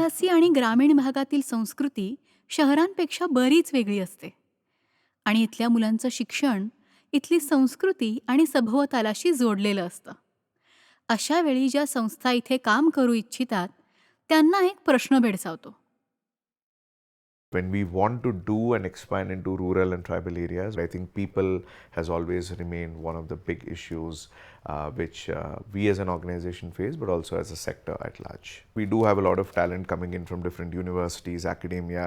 आदिवासी आणि ग्रामीण भागातील संस्कृती शहरांपेक्षा बरीच वेगळी असते आणि इथल्या मुलांचं शिक्षण इथली संस्कृती आणि सभोवतालाशी जोडलेलं असतं. अशा वेळी ज्या संस्था इथे काम करू इच्छितात त्यांना एक प्रश्न भेडसावतो. When we want to do and expand into rural and tribal areas, I think people has always remained one of the big issues which we as an organization face, but also as a sector at large. We do have a lot of talent coming in from different universities, academia,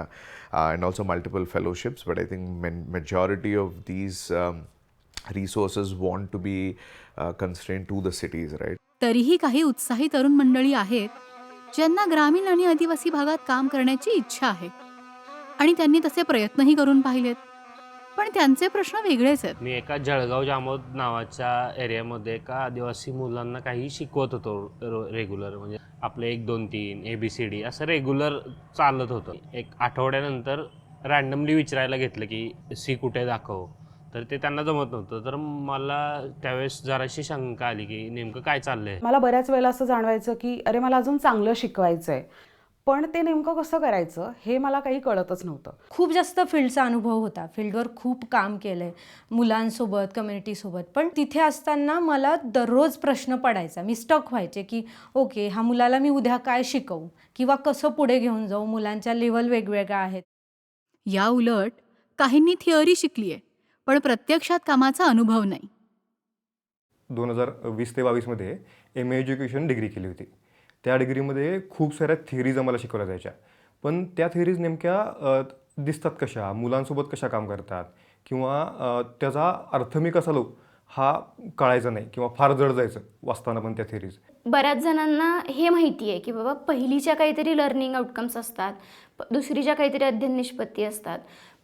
and also multiple fellowships, but I think majority of these resources want to be constrained to the cities, right? तरीही काही उत्साही तरुण मंडळी आहेत ज्यांना ग्रामीण आणि आदिवासी भागात काम करण्याची इच्छा आहे आणि त्यांनी तसे प्रयत्नही करून पाहिलेत. पण त्यांचे प्रश्न वेगळेच आहेत. मी एका जळगाव जामोद नावाच्या एरियामध्ये एका आदिवासी मुलांना काही शिकवत होतो रेग्युलर, म्हणजे आपले 1 2 3 ABCD असं रेग्युलर चालत होतं. एक आठवड्यानंतर रँडमली विचारायला घेतलं की सी कुठे दाखव, तर ते त्यांना जमत नव्हतं. तर मला त्यावेळेस जराशी शंका आली की नेमकं काय चाललंय. मला बऱ्याच वेळेला असं जाणवायचं की अरे मला अजून चांगलं शिकवायचं आहे, पण ते नेमकं कसं करायचं हे मला काही कळतच नव्हतं. खूप जास्त फील्डचा अनुभव होता, फील्डवर खूप काम केलं आहे मुलांसोबत, कम्युनिटीसोबत. पण तिथे असताना मला दररोज प्रश्न पडायचा, मी स्टक व्हायचे की ओके, ह्या मुलाला मी उद्या काय शिकवू किंवा कसं पुढे घेऊन जाऊ. मुलांच्या लेवल वेगवेगळ्या आहेत. या उलट काहींनी थिअरी शिकली आहे पण प्रत्यक्षात कामाचा अनुभव नाही. 2020 ते 22मध्ये MA एज्युकेशन डिग्री केली होती. त्या डिग्रीमध्ये खूप साऱ्या थिअरीज आम्हाला शिकवल्या जायच्या, पण त्या थिअरीज नेमक्या दिसतात कशा, मुलांसोबत कशा काम करतात किंवा त्याचा अर्थ मी कसा लावू हा कळायचा नाही किंवा फार जड जायचं वाचताना पण त्या थिअरीज. बऱ्याच जणांना हे माहिती आहे की बाबा पहिलीच्या काहीतरी लर्निंग आउटकम्स असतात, दुसरीच्या काहीतरी अध्ययन निष्पत्ती असतात,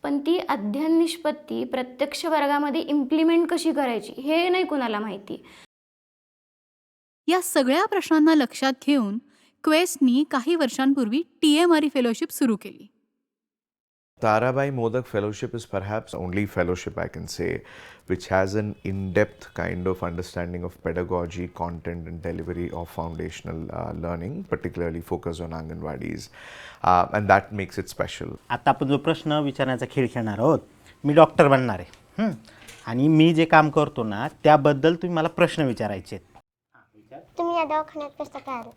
पण ती अध्ययन निष्पत्ती प्रत्यक्ष वर्गामध्ये इम्प्लिमेंट कशी करायची हे नाही कुणाला माहिती. या सगळ्या प्रश्नांना लक्षात घेऊन क्वेस्टनी काही वर्षांपूर्वी TMRE फेलोशिप सुरू केली. Tarabai Modak Fellowship is perhaps only fellowship I can say which has an in-depth kind of understanding of pedagogy, content and delivery of foundational learning, particularly focused on Anganwadis, and that makes it special. आता आपण जो प्रश्न विचारण्याचा खेळ खेळणार आहोत, मी doctor बनणार आहे आणि मी जे काम करतो ना त्याबद्दल तुम्ही मला प्रश्न विचारायचे आहेत. तुम्ही या दवाखान्यात कसं काय आले?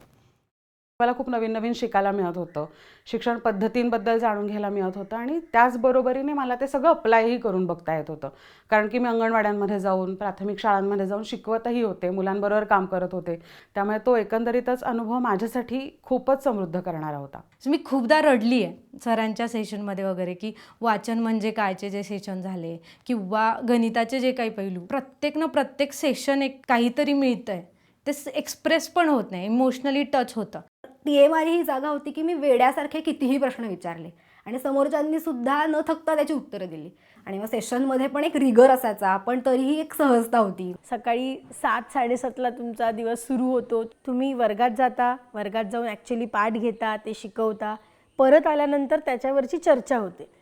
मला खूप नवीन नवीन शिकायला मिळत होतं, शिक्षण पद्धतींबद्दल जाणून घ्यायला मिळत होतं आणि त्याचबरोबरीने मला ते सगळं अप्लायही करून बघता येत होतं. कारण की मी अंगणवाड्यांमध्ये जाऊन, प्राथमिक शाळांमध्ये जाऊन शिकवतही होते, मुलांबरोबर काम करत होते. त्यामुळे तो एकंदरीतच अनुभव माझ्यासाठी खूपच समृद्ध करणारा होता. मी खूपदा रडली आहे सरांच्या सेशनमध्ये वगैरे, की वाचन म्हणजे कायचे जे सेशन झाले किंवा गणिताचे जे काही पैलू, प्रत्येक सेशन एक काहीतरी मिळतं आहे, ते एक्सप्रेस पण होत नाही, इमोशनली टच होतं. TMRE ही जागा होती की मी वेड्यासारखे कितीही प्रश्न विचारले आणि समोरच्यांनी सुद्धा न थकता त्याची उत्तरं दिली. आणि मग सेशनमध्ये पण एक रिगर असायचा, पण तरीही एक सहजता होती. सकाळी 7-7:30ला तुमचा दिवस सुरू होतो. तुम्ही वर्गात जाता, वर्गात जाऊन ॲक्च्युली पाठ घेता, ते शिकवता, परत आल्यानंतर त्याच्यावरची चर्चा होते.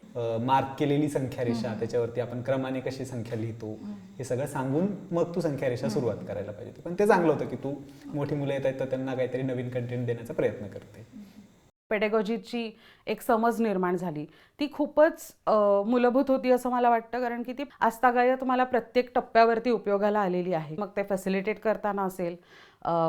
मार्क केलेली संख्या रेषा, त्याच्यावरती आपण क्रमाने कशी संख्या लिहितो हे सगळं सांगून मग तू संख्या रेषा सुरुवात करायला पाहिजे. पण ते चांगलं होतं की तू मोठी मुलं येत आहेत तर त्यांना काहीतरी नवीन कंटेंट देण्याचा प्रयत्न करते. पेडॅगॉजीची एक समज निर्माण झाली, ती खूपच मूलभूत होती असं मला वाटतं, कारण की ती आजतागायत मला प्रत्येक टप्प्यावरती उपयोगाला आलेली आहे. मग ते फॅसिलिटेट करताना असेल,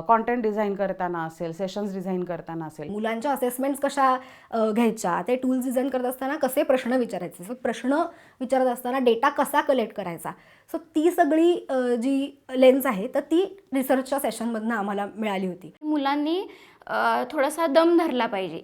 कॉन्टेंट डिझाईन करताना असेल, सेशन्स डिझाईन करताना असेल, मुलांच्या असेसमेंट्स कशा घ्यायच्या, ते टूल्स डिझाईन करत असताना कसे प्रश्न विचारायचे, सो प्रश्न विचारत असताना डेटा कसा कलेक्ट करायचा, सो ती सगळी जी लेन्स आहे तर ती रिसर्चच्या सेशनमधनं आम्हाला मिळाली होती. मुलांनी थोडासा दम धरला पाहिजे,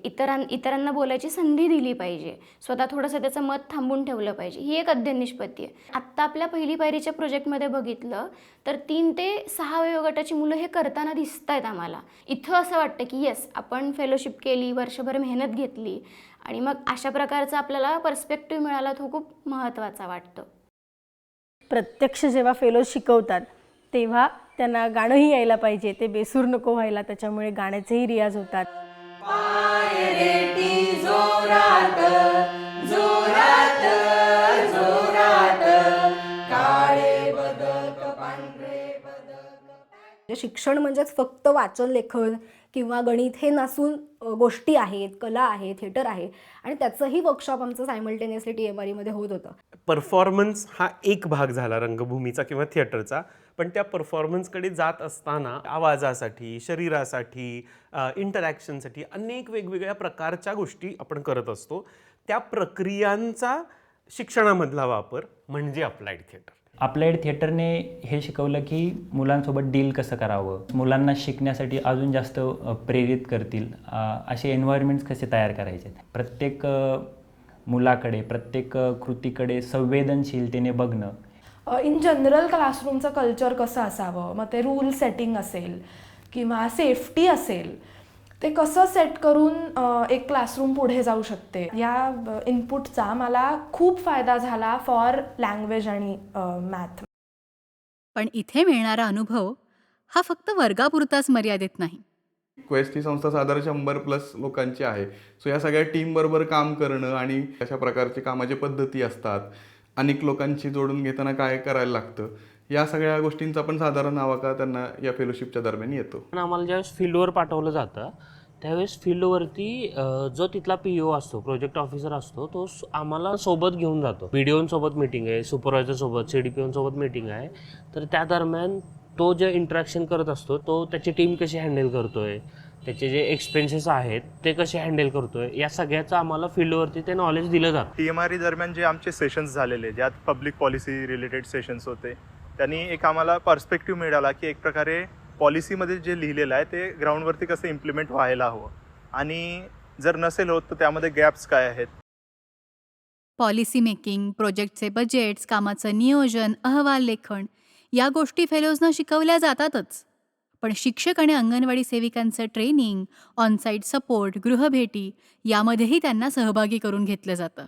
इतरांना बोलायची संधी दिली पाहिजे, स्वतः थोडंसं त्याचं मत थांबून ठेवलं पाहिजे, ही एक अध्ययन निष्पत्ती आहे. आत्ता आपल्या पहिली पायरीच्या प्रोजेक्टमध्ये बघितलं तर 3 ते 6 वयोगटाची मुलं हे करताना दिसत आहेत आम्हाला. इथं असं वाटतं की येस, आपण फेलोशिप केली, वर्षभर मेहनत घेतली आणि मग अशा प्रकारचा आपल्याला पर्स्पेक्टिव्ह मिळाला, तो खूप महत्त्वाचा वाटतो. प्रत्यक्ष जेव्हा फेलो शिकवतात तेव्हा त्यांना गाणंही यायला पाहिजे, ते बेसूर नको व्हायला, त्याच्यामुळे गाण्याचेही रियाज होतात. म्हणजे शिक्षण म्हणजेच फक्त वाचन लेखन किंवा गणित हे नसून गोष्टी आहेत, कला आहे, थिएटर आहे आणि त्याचंही वर्कशॉप आमचं सायमल्टेनियसली TMRE होत होतं. परफॉर्मन्स हा एक भाग झाला रंगभूमीचा किंवा थिएटरचा, पण त्या परफॉर्मन्सकडे जात असताना आवाजासाठी, शरीरासाठी, इंटरॅक्शनसाठी अनेक वेगवेगळ्या प्रकारच्या गोष्टी आपण करत असतो. त्या प्रक्रियांचा शिक्षणामधला वापर म्हणजे अप्लाइड थिएटर. अप्लाइड थिएटरने हे शिकवलं की मुलांसोबत डील कसं करावं, मुलांना शिकण्यासाठी अजून जास्त प्रेरित करतील असे एन्व्हायरमेंट्स कसे तयार करायचे. प्रत्येक मुलाकडे, प्रत्येक कृतीकडे संवेदनशीलतेने बघणं. इन जनरल क्लासरूमचं कल्चर कसं असावं, मग ते रूल सेटिंग असेल किंवा सेफ्टी असेल, ते कसं सेट करून एक क्लासरूम पुढे जाऊ शकते, या इनपुटचा मला खूप फायदा झाला फॉर लँग्वेज आणि मॅथ. पण इथे मिळणारा अनुभव हा फक्त वर्गापुरताच मर्यादित नाही. क्वेस्ट ही संस्था साधारण 100+ लोकांची आहे. सो या सगळ्या टीमबरोबर काम करणं आणि अशा प्रकारचे कामाच्या पद्धती असतात, अनेक लोकांशी जोडून घेताना काय करायला लागतं, या सगळ्या गोष्टींचा पण साधारण आवाका त्यांना या फेलोशिपच्या दरम्यान येतो. पण आम्हाला ज्यावेळेस फील्डवर पाठवलं जातं त्यावेळेस फील्डवरती जो तिथला PO असतो, प्रोजेक्ट ऑफिसर असतो, तो आम्हाला सोबत घेऊन जातो. BDOंसोबत मीटिंग आहे, सुपरवायझरसोबत, CDPOंसोबत मीटिंग आहे. तर त्या दरम्यान तो जे इंटरॅक्शन करत असतो तो त्याची टीम कशी हँडल करतोय, त्याचे जे एक्सपेन्सेस आहेत ते कसे हँडल करतोय, या सगळ्याचं आम्हाला फील्डवरती ते नॉलेज दिलं जातं. TMRE दरम्यान जे आमचे सेशन्स झालेले, ज्यात पब्लिक पॉलिसी रिलेटेड सेशन्स होते, त्यांनी एक आम्हाला पर्स्पेक्टिव्ह मिळाला की एक प्रकारे पॉलिसीमध्ये जे लिहिलेलं आहे ते ग्राउंडवरती कसं इम्प्लिमेंट व्हायला हवं आणि जर नसेल होत तर त्यामध्ये गॅप्स काय आहेत. पॉलिसी मेकिंग, प्रोजेक्टचे बजेट्स, कामाचं नियोजन, अहवाल लेखन या गोष्टी फेलोजना शिकवल्या जातातच. पण शिक्षक आणि अंगणवाडी सेविकांचं ट्रेनिंग, ऑनसाईट सपोर्ट, गृहभेटी यामध्येही त्यांना सहभागी करून घेतलं जातं.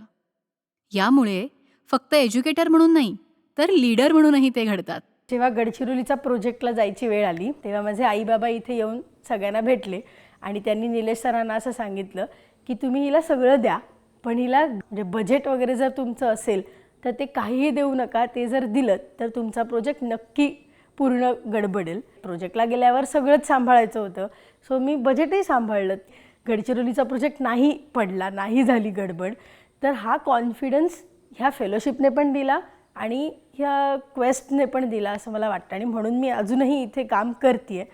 यामुळे फक्त एज्युकेटर म्हणून नाही तर लीडर म्हणूनही ते घडतात. जेव्हा गडचिरोलीचा प्रोजेक्टला जायची वेळ आली तेव्हा माझे आई बाबा इथे येऊन सगळ्यांना भेटले आणि त्यांनी निलेश सरांना असं सांगितलं की तुम्ही हिला सगळं द्या, पण हिला म्हणजे बजेट वगैरे जर तुमचं असेल तर ते काहीही देऊ नका. ते जर दिलं तर तुमचा प्रोजेक्ट नक्की पूर्ण गडबडेल. प्रोजेक्टला गेल्यावर सगळंच सांभाळायचं होतं, सो मी बजेटही सांभाळलं. गडचिरोलीचा प्रोजेक्ट नाही पडला, नाही झाली गडबड. तर हा कॉन्फिडन्स ह्या फेलोशिपने पण दिला आणि ह्या क्वेस्टने पण दिला असं मला वाटतं आणि म्हणून मी अजूनही इथे काम करते.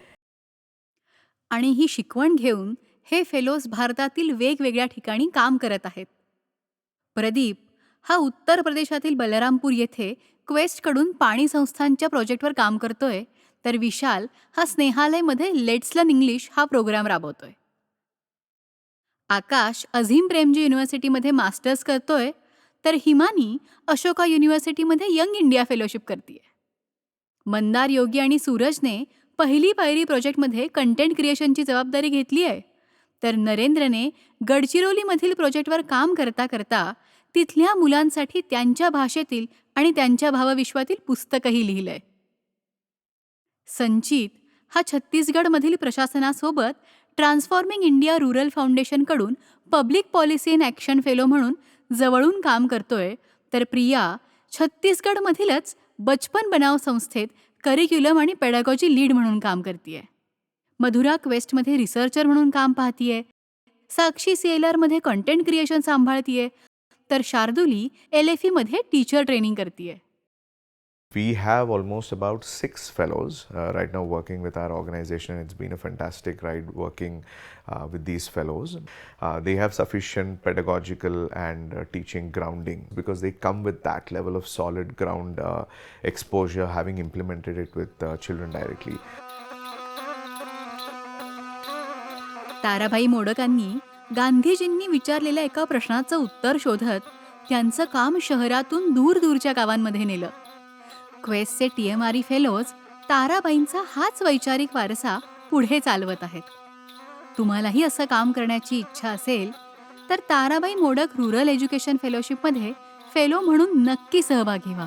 आणि ही शिकवण घेऊन हे फेलोज भारतातील वेगवेगळ्या ठिकाणी काम करत आहेत. प्रदीप हा उत्तर प्रदेशातील बलरामपूर येथे क्वेस्टकडून पाणी संस्थांच्या प्रोजेक्टवर काम करतोय, तर विशाल हा स्नेहालयमध्ये लेट्स लर्न इंग्लिश हा प्रोग्राम राबवतोय. आकाश अझीम प्रेमजी युनिव्हर्सिटीमध्ये मास्टर्स करतोय, तर हिमानी अशोका युनिव्हर्सिटीमध्ये यंग इंडिया फेलोशिप करते. मंदार, योगी आणि सूरजने पहिली पायरी प्रोजेक्टमध्ये कंटेंट क्रिएशनची जबाबदारी घेतली आहे, तर नरेंद्रने गडचिरोलीमधील प्रोजेक्टवर काम करता करता तिथल्या मुलांसाठी त्यांच्या भाषेतील आणि त्यांच्या भावविश्वातील पुस्तकही लिहिलंय. संचित हा छत्तीसगडमधील प्रशासनासोबत ट्रान्सफॉर्मिंग इंडिया रुरल फाउंडेशनकडून public policy in action fellow म्हणून जवळून काम करतोय, तर प्रिया छत्तीसगडमधीलच बचपन बनाव संस्थेत करिक्युलम आणि पेडागॉजी लीड म्हणून काम करते. मधुरा क्वेस्टमध्ये रिसर्चर म्हणून काम पाहतीये, साक्षी CLRमध्ये कंटेंट क्रिएशन सांभाळतीये, तर शार्दुली LFEमध्ये टीचर ट्रेनिंग करतीये. We have almost about 6 fellows right now working with our organization. It's been a fantastic ride working with these fellows. They have sufficient pedagogical and teaching grounding because they come with that level of solid ground exposure, having implemented it with children directly. Tarabai मोडकांनी गांधीजींनी विचारलेल्या एका प्रश्नाचं उत्तर शोधत त्यांचं काम शहरातून दूरदूरच्या गावांमध्ये नेलं. क्वेस्टचे TMRE फेलोज ताराबाईंचा हाच वैचारिक वारसा पुढे चालवत आहेत. तुम्हालाही असं काम करण्याची इच्छा असेल तर ताराबाई मोडक रुरल एज्युकेशन फेलोशिपमध्ये फेलो म्हणून नक्की सहभागी व्हा.